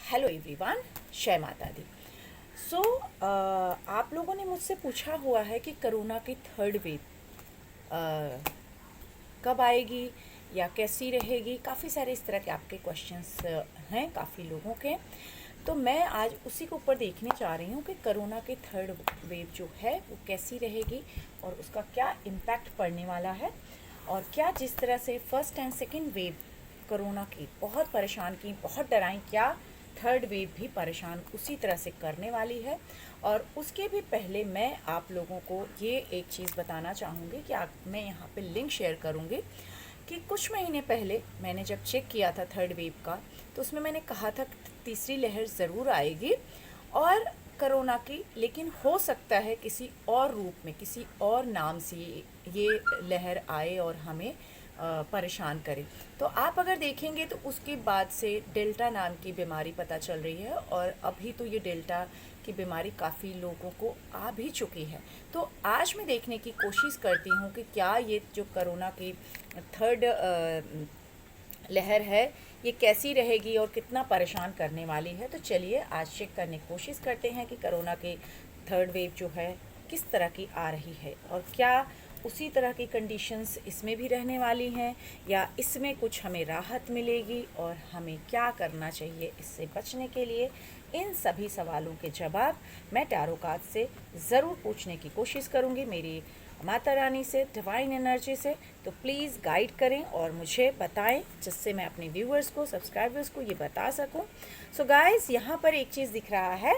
Hello everyone, जय माता दी। सो आप लोगों ने मुझसे पूछा हुआ है कि कोरोना की थर्ड वेव कब आएगी या कैसी रहेगी। काफ़ी सारे इस तरह के आपके क्वेश्चंस हैं काफ़ी लोगों के। तो मैं आज उसी के ऊपर देखने चाह रही हूँ कि कोरोना की थर्ड वेव जो है वो कैसी रहेगी और उसका क्या इम्पैक्ट पड़ने वाला है, और क्या जिस तरह से first and second wave corona की बहुत परेशान की, बहुत डराई, क्या थर्ड वेव भी परेशान उसी तरह से करने वाली है। और उसके भी पहले मैं आप लोगों को ये एक चीज़ बताना चाहूँगी कि मैं यहाँ पे लिंक शेयर करूँगी कि कुछ महीने पहले मैंने जब चेक किया था थर्ड वेव का, तो उसमें मैंने कहा था तीसरी लहर ज़रूर आएगी और कोरोना की, लेकिन हो सकता है किसी और रूप में, किसी और नाम से ये लहर आए और हमें परेशान करे। तो आप अगर देखेंगे तो उसके बाद से डेल्टा नाम की बीमारी पता चल रही है, और अभी तो ये डेल्टा की बीमारी काफ़ी लोगों को आ भी चुकी है। तो आज मैं देखने की कोशिश करती हूँ कि क्या ये जो कोरोना की थर्ड लहर है ये कैसी रहेगी और कितना परेशान करने वाली है। तो चलिए आज चेक करने की कोशिश करते हैं कि कोरोना की थर्ड वेव जो है किस तरह की आ रही है, और क्या उसी तरह की कंडीशंस इसमें भी रहने वाली हैं या इसमें कुछ हमें राहत मिलेगी, और हमें क्या करना चाहिए इससे बचने के लिए। इन सभी सवालों के जवाब मैं टैरो कार्ड से ज़रूर पूछने की कोशिश करूँगी, मेरी माता रानी से, डिवाइन एनर्जी से। तो प्लीज़ गाइड करें और मुझे बताएं, जिससे मैं अपने व्यूअर्स को, सब्सक्राइबर्स को ये बता सकूं। सो गाइस, यहाँ पर एक चीज़ दिख रहा है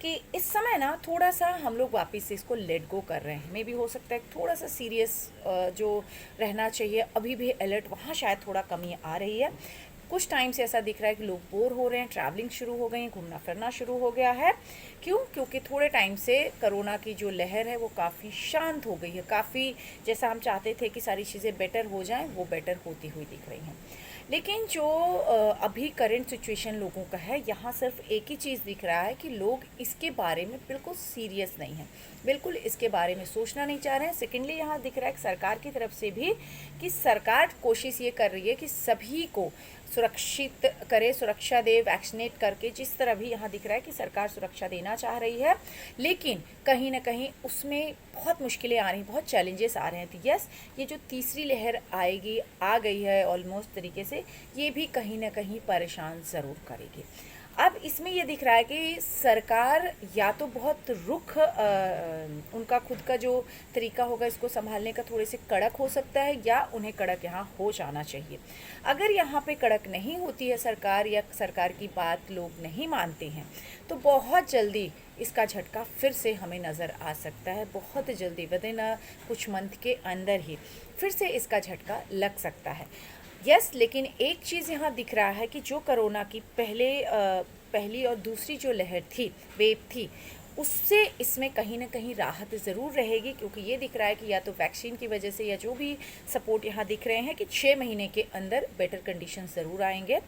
कि इस समय ना थोड़ा सा हम लोग वापस से इसको लेट गो कर रहे हैं। मे भी हो सकता है थोड़ा सा सीरियस जो रहना चाहिए, अभी भी अलर्ट, वहाँ शायद थोड़ा कमी आ रही है। कुछ टाइम से ऐसा दिख रहा है कि लोग बोर हो रहे हैं, ट्रैवलिंग शुरू हो गई है, घूमना फिरना शुरू हो गया है। क्यों? क्योंकि थोड़े टाइम से कोरोना की जो लहर है वो काफ़ी शांत हो गई है, काफ़ी जैसा हम चाहते थे कि सारी चीज़ें बेटर हो जाएं, वो बेटर होती हुई दिख रही हैं। लेकिन जो अभी करंट सिचुएशन लोगों का है, यहाँ सिर्फ एक ही चीज़ दिख रहा है कि लोग इसके बारे में बिल्कुल सीरियस नहीं हैं, बिल्कुल इसके बारे में सोचना नहीं चाह रहे हैं। सेकेंडली यहाँ दिख रहा है कि सरकार की तरफ से भी कि सरकार कोशिश ये कर रही है कि सभी को सुरक्षित करे, सुरक्षा दे, वैक्सीनेट करके। जिस तरह भी यहाँ दिख रहा है कि सरकार सुरक्षा देना चाह रही है, लेकिन कहीं ना कहीं उसमें बहुत मुश्किलें आ रही, बहुत चैलेंजेस आ रहे हैं। तो यस, ये जो तीसरी लहर आएगी, आ गई है ऑलमोस्ट तरीके से, ये भी कहीं ना कहीं परेशान ज़रूर करेगी। अब इसमें ये दिख रहा है कि सरकार या तो बहुत रुख उनका खुद का जो तरीका होगा इसको संभालने का थोड़े से कड़क हो सकता है, या उन्हें कड़क यहाँ हो जाना चाहिए। अगर यहाँ पे कड़क नहीं होती है सरकार, या सरकार की बात लोग नहीं मानते हैं, तो बहुत जल्दी इसका झटका फिर से हमें नज़र आ सकता है। बहुत जल्दी, विदिन कुछ मंथ के अंदर ही फिर से इसका झटका लग सकता है। यस, लेकिन एक चीज़ यहाँ दिख रहा है कि जो कोरोना की पहली और दूसरी जो लहर थी, वेव थी, उससे इसमें कहीं ना कहीं राहत ज़रूर रहेगी। क्योंकि ये दिख रहा है कि या तो वैक्सीन की वजह से, या जो भी सपोर्ट यहाँ दिख रहे हैं कि 6 महीने के अंदर बेटर कंडीशन ज़रूर आएंगे।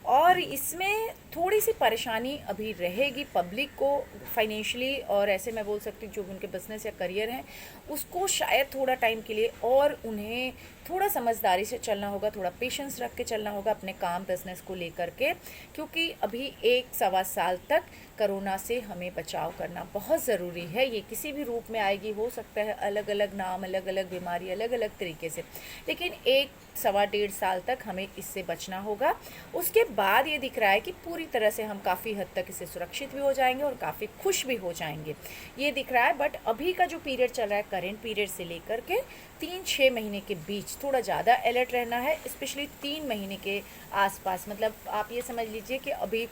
और इसमें थोड़ी सी परेशानी अभी रहेगी पब्लिक को फाइनेंशियली, और ऐसे मैं बोल सकती हूँ जो उनके बिजनेस या करियर हैं उसको शायद थोड़ा टाइम के लिए, और उन्हें थोड़ा समझदारी से चलना होगा, थोड़ा पेशेंस रख के चलना होगा अपने काम बिजनेस को लेकर के। क्योंकि अभी 1-1.25 साल तक कोरोना से हमें बचाव करना बहुत ज़रूरी है। ये किसी भी रूप में आएगी, हो सकता है अलग अलग नाम, अलग अलग बीमारी, अलग अलग तरीके से, लेकिन 1-1.25 साल तक हमें इससे बचना होगा। उसके बाद ये दिख रहा है कि पूरी तरह से हम काफ़ी हद तक इससे सुरक्षित भी हो जाएंगे और काफ़ी खुश भी हो जाएंगे, ये दिख रहा है। बट अभी का जो पीरियड चल रहा है, करेंट पीरियड से लेकर के 3-6 महीने के बीच थोड़ा ज़्यादा अलर्ट रहना है, स्पेशली 3 महीने के आसपास। मतलब आप ये समझ लीजिए कि अभी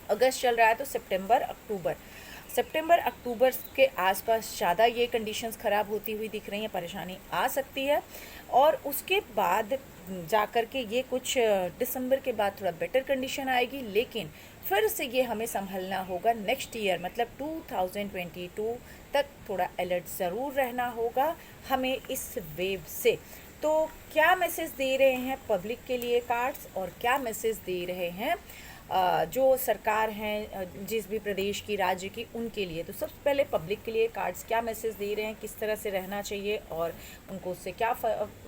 अगस्त चल रहा है, तो सितंबर अक्टूबर के आसपास ज़्यादा ये कंडीशंस ख़राब होती हुई दिख रही हैं, परेशानी आ सकती है। और उसके बाद जा कर के ये कुछ दिसंबर के बाद थोड़ा बेटर कंडीशन आएगी, लेकिन फिर से ये हमें संभलना होगा नेक्स्ट ईयर, मतलब 2022 तक थोड़ा अलर्ट ज़रूर रहना होगा हमें इस वेव से। तो क्या मैसेज दे रहे हैं पब्लिक के लिए कार्ड्स, और क्या मैसेज दे रहे हैं जो सरकार हैं जिस भी प्रदेश की, राज्य की, उनके लिए तो सबसे पहले पब्लिक के लिए कार्ड्स क्या मैसेज दे रहे हैं, किस तरह से रहना चाहिए और उनको उससे क्या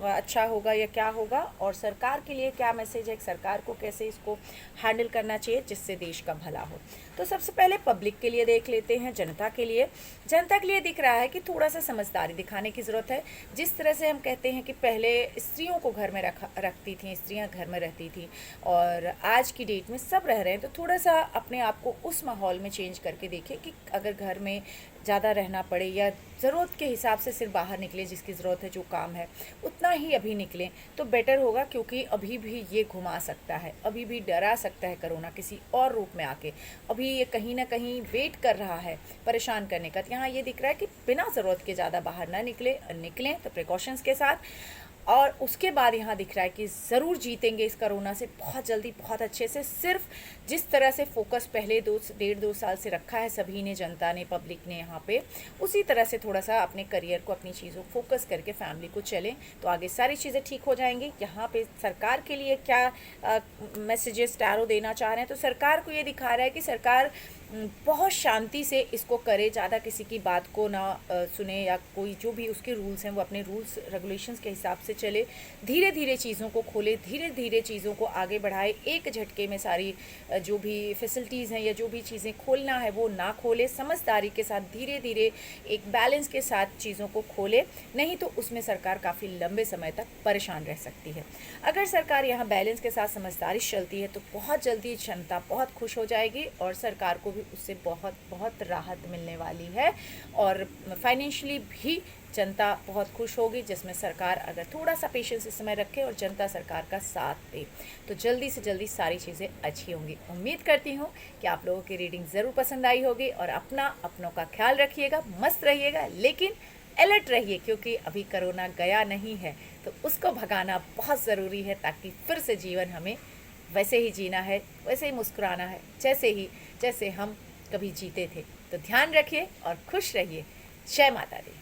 अच्छा होगा या क्या होगा, और सरकार के लिए क्या मैसेज है, सरकार को कैसे इसको हैंडल करना चाहिए जिससे देश का भला हो। तो सबसे पहले पब्लिक के लिए देख लेते हैं, जनता के लिए। जनता के लिए दिख रहा है कि थोड़ा सा समझदारी दिखाने की ज़रूरत है। जिस तरह से हम कहते हैं कि पहले स्त्रियों को घर में रखती थी, स्त्रियां घर में रहती थी, और आज की डेट में सब रह रहे हैं, तो थोड़ा सा अपने आप को उस माहौल में चेंज करके देखें कि अगर घर में ज़्यादा रहना पड़े या ज़रूरत के हिसाब से सिर्फ बाहर निकले, जिसकी ज़रूरत है, जो काम है उतना ही अभी निकलें तो बेटर होगा, क्योंकि अभी भी ये घुमा सकता है, अभी भी डरा सकता है कोरोना किसी और रूप में आके। अभी ये कहीं ना कहीं वेट कर रहा है परेशान करने का। तो यहाँ ये दिख रहा है कि बिना ज़रूरत के ज़्यादा बाहर ना निकलें तो प्रिकॉशंस के साथ। और उसके बाद यहाँ दिख रहा है कि ज़रूर जीतेंगे इस कोरोना से बहुत जल्दी, बहुत अच्छे से। सिर्फ जिस तरह से फोकस पहले 1.5-2 साल से रखा है सभी ने, जनता ने, पब्लिक ने यहाँ पे, उसी तरह से थोड़ा सा अपने करियर को, अपनी चीज़ों को फोकस करके फैमिली को चलें तो आगे सारी चीज़ें ठीक हो जाएंगी। यहाँ पे सरकार के लिए क्या मैसेजेस टैरो देना चाह रहे हैं, तो सरकार को ये दिखा रहा है कि सरकार बहुत शांति से इसको करे, ज़्यादा किसी की बात को ना सुने, या कोई जो भी उसके रूल्स हैं वो अपने रूल्स रेगुलेशंस के हिसाब से चले, धीरे धीरे चीज़ों को खोले, धीरे धीरे चीज़ों को आगे बढ़ाए। एक झटके में सारी जो भी फैसिलिटीज़ हैं या जो भी चीज़ें खोलना है वो ना खोले, समझदारी के साथ धीरे धीरे एक बैलेंस के साथ चीज़ों को खोले, नहीं तो उसमें सरकार काफ़ी लंबे समय तक परेशान रह सकती है। अगर सरकार यहाँ बैलेंस के साथ समझदारी चलती है तो बहुत जल्दी जनता बहुत खुश हो जाएगी और सरकार को उससे बहुत बहुत राहत मिलने वाली है, और फाइनेंशियली भी जनता बहुत खुश होगी, जिसमें सरकार अगर थोड़ा सा पेशेंस इस समय रखे और जनता सरकार का साथ दे तो जल्दी से जल्दी सारी चीज़ें अच्छी होंगी। उम्मीद करती हूँ कि आप लोगों की रीडिंग ज़रूर पसंद आई होगी, और अपनों का ख्याल रखिएगा, मस्त रहिएगा, लेकिन अलर्ट रहिए, क्योंकि अभी कोरोना गया नहीं है, तो उसको भगाना बहुत ज़रूरी है, ताकि फिर से जीवन हमें वैसे ही जीना है, वैसे ही मुस्कुराना है जैसे हम कभी जीते थे। तो ध्यान रखिए और खुश रहिए। जय माता दी।